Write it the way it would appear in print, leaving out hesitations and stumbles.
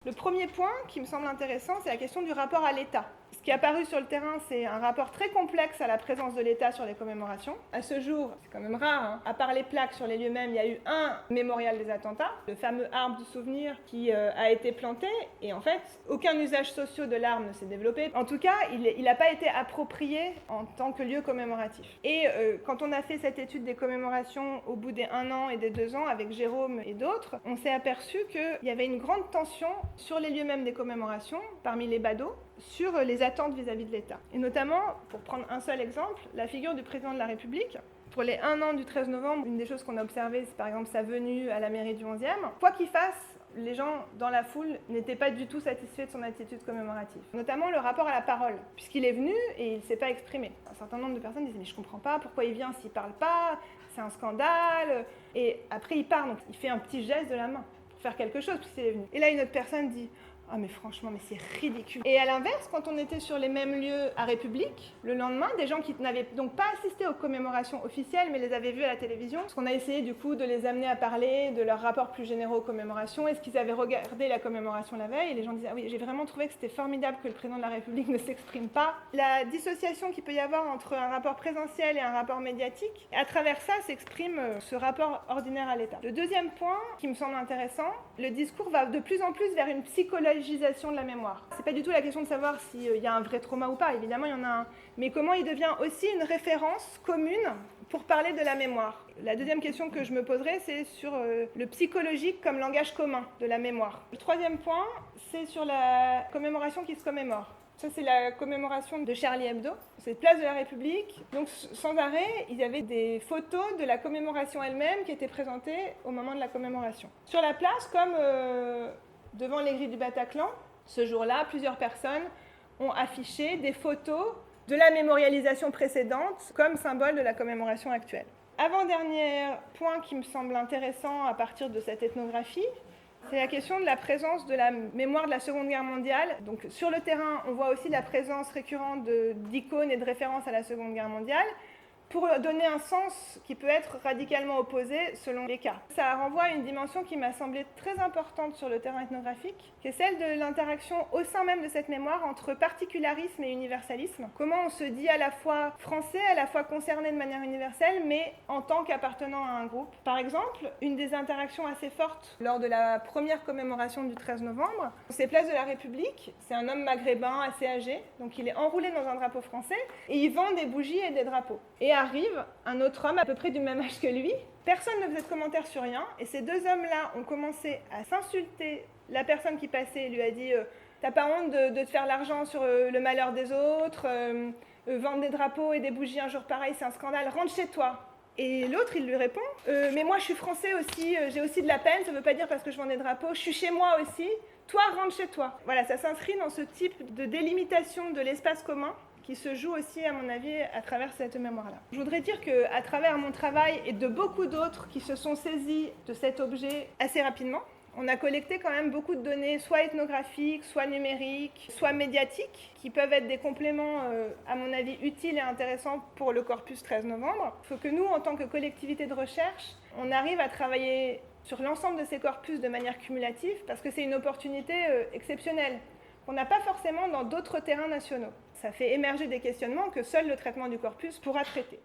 Le premier point qui me semble intéressant, c'est la question du rapport à l'État. Ce qui est apparu sur le terrain, c'est un rapport très complexe à la présence de l'État sur les commémorations. À ce jour, c'est quand même rare, hein. À part les plaques sur les lieux mêmes, il y a eu un mémorial des attentats, le fameux arbre du souvenir qui a été planté, et en fait, aucun usage social de l'arbre ne s'est développé. En tout cas, il n'a pas été approprié en tant que lieu commémoratif. Et quand on a fait cette étude des commémorations au bout des 1 an et des 2 ans avec Jérôme et d'autres, on s'est aperçu qu'il y avait une grande tension sur les lieux mêmes des commémorations, parmi les badauds, sur les attentes vis-à-vis de l'État. Et notamment, pour prendre un seul exemple, la figure du président de la République. Pour les 1 an du 13 novembre, une des choses qu'on a observées, c'est par exemple sa venue à la mairie du 11e. Quoi qu'il fasse, les gens dans la foule n'étaient pas du tout satisfaits de son attitude commémorative. Notamment le rapport à la parole, puisqu'il est venu et il ne s'est pas exprimé. Un certain nombre de personnes disaient « mais je ne comprends pas, pourquoi il vient s'il ne parle pas, c'est un scandale ». Et après il part, donc il fait un petit geste de la main pour faire quelque chose puisqu'il est venu. Et là une autre personne dit « ah mais franchement, mais c'est ridicule ». Et à l'inverse, quand on était sur les mêmes lieux à République, le lendemain, des gens qui n'avaient donc pas assisté aux commémorations officielles, mais les avaient vues à la télévision, parce qu'on a essayé du coup de les amener à parler de leurs rapports plus généraux aux commémorations, est-ce qu'ils avaient regardé la commémoration la veille, et les gens disaient « ah oui, j'ai vraiment trouvé que c'était formidable que le président de la République ne s'exprime pas ». La dissociation qu'il peut y avoir entre un rapport présentiel et un rapport médiatique, à travers ça s'exprime ce rapport ordinaire à l'État. Le deuxième point qui me semble intéressant, le discours va de plus en plus vers une psychologisation de la mémoire. C'est pas du tout la question de savoir s'il y a un vrai trauma ou pas, évidemment il y en a un, mais comment il devient aussi une référence commune pour parler de la mémoire. La deuxième question que je me poserai, c'est sur le psychologique comme langage commun de la mémoire. Le troisième point, c'est sur la commémoration qui se commémore. Ça, c'est la commémoration de Charlie Hebdo. C'est place de la République. Donc, sans arrêt, il y avait des photos de la commémoration elle-même qui étaient présentées au moment de la commémoration. Sur la place, comme devant les grilles du Bataclan, ce jour-là, plusieurs personnes ont affiché des photos de la mémorialisation précédente comme symbole de la commémoration actuelle. Avant-dernier point qui me semble intéressant à partir de cette ethnographie, c'est la question de la présence de la mémoire de la Seconde Guerre mondiale. Donc, sur le terrain, on voit aussi la présence récurrente d'icônes et de références à la Seconde Guerre mondiale, pour donner un sens qui peut être radicalement opposé selon les cas. Ça renvoie à une dimension qui m'a semblé très importante sur le terrain ethnographique, qui est celle de l'interaction au sein même de cette mémoire entre particularisme et universalisme. Comment on se dit à la fois français, à la fois concerné de manière universelle, mais en tant qu'appartenant à un groupe. Par exemple, une des interactions assez fortes lors de la première commémoration du 13 novembre, c'est place de la République, c'est un homme maghrébin assez âgé, donc il est enroulé dans un drapeau français, et il vend des bougies et des drapeaux. Et arrive un autre homme à peu près du même âge que lui. Personne ne faisait de commentaires sur rien. Et ces deux hommes-là ont commencé à s'insulter. La personne qui passait lui a dit « T'as pas honte de te faire l'argent sur le malheur des autres vendre des drapeaux et des bougies un jour pareil, c'est un scandale. Rentre chez toi !» Et l'autre, il lui répond « Mais moi, je suis français aussi. J'ai aussi de la peine. Ça veut pas dire parce que je vends des drapeaux. Je suis chez moi aussi. Toi, rentre chez toi. » Voilà, ça s'inscrit dans ce type de délimitation de l'espace commun qui se joue aussi, à mon avis, à travers cette mémoire-là. Je voudrais dire qu'à travers mon travail et de beaucoup d'autres qui se sont saisis de cet objet assez rapidement, on a collecté quand même beaucoup de données, soit ethnographiques, soit numériques, soit médiatiques, qui peuvent être des compléments, à mon avis, utiles et intéressants pour le corpus 13 novembre. Il faut que nous, en tant que collectivité de recherche, on arrive à travailler sur l'ensemble de ces corpus de manière cumulative, parce que c'est une opportunité exceptionnelle qu'on n'a pas forcément dans d'autres terrains nationaux. Ça fait émerger des questionnements que seul le traitement du corpus pourra traiter.